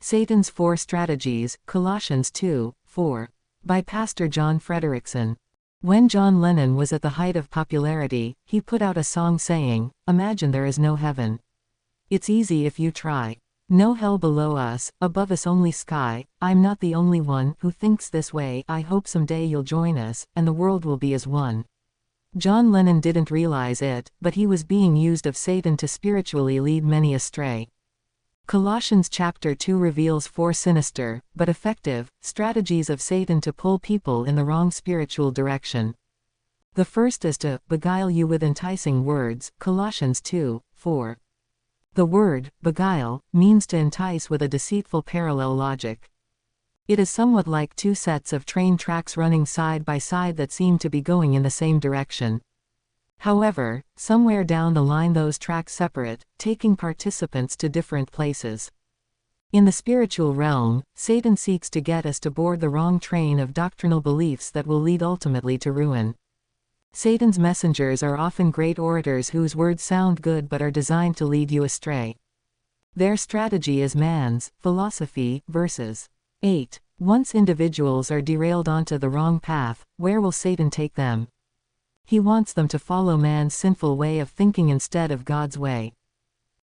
Satan's Four Strategies, Colossians 2:4. By Pastor John Frederickson. When John Lennon was at the height of popularity, he put out a song saying, "Imagine there is no heaven. It's easy if you try. No hell below us, above us only sky. I'm not the only one who thinks this way. I hope someday you'll join us, and the world will be as one." John Lennon didn't realize it, but he was being used of Satan to spiritually lead many astray. Colossians chapter 2 reveals four sinister, but effective, strategies of Satan to pull people in the wrong spiritual direction. The first is to beguile you with enticing words, Colossians 2:4. The word, beguile, means to entice with a deceitful parallel logic. It is somewhat like two sets of train tracks running side by side that seem to be going in the same direction. However, somewhere down the line those tracks separate, taking participants to different places. In the spiritual realm, Satan seeks to get us to board the wrong train of doctrinal beliefs that will lead ultimately to ruin. Satan's messengers are often great orators whose words sound good but are designed to lead you astray. Their strategy is man's philosophy, verses 8. Once individuals are derailed onto the wrong path, where will Satan take them? He wants them to follow man's sinful way of thinking instead of God's way.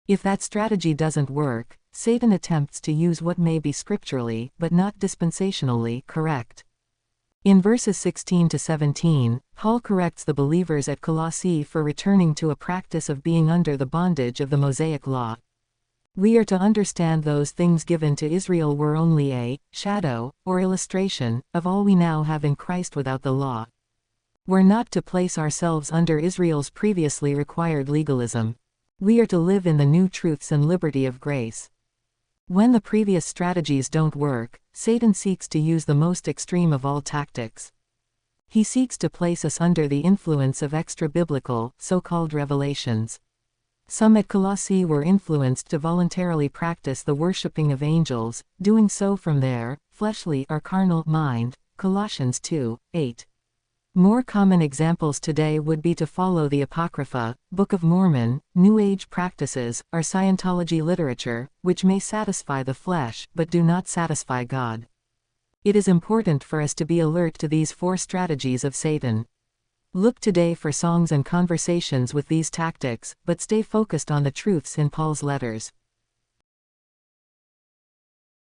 If that strategy doesn't work, Satan attempts to use what may be scripturally, but not dispensationally, correct. In verses 16 to 17, Paul corrects the believers at Colossae for returning to a practice of being under the bondage of the Mosaic law. We are to understand those things given to Israel were only a shadow, or illustration, of all we now have in Christ without the law. We're not to place ourselves under Israel's previously required legalism. We are to live in the new truths and liberty of grace. When the previous strategies don't work, Satan seeks to use the most extreme of all tactics. He seeks to place us under the influence of extra-biblical, so-called revelations. Some at Colossae were influenced to voluntarily practice the worshipping of angels, doing so from their fleshly or carnal mind, Colossians 2:8. More common examples today would be to follow the Apocrypha, Book of Mormon, New Age practices, or Scientology literature, which may satisfy the flesh but do not satisfy God. It is important for us to be alert to these four strategies of Satan. Look today for songs and conversations with these tactics, but stay focused on the truths in Paul's letters.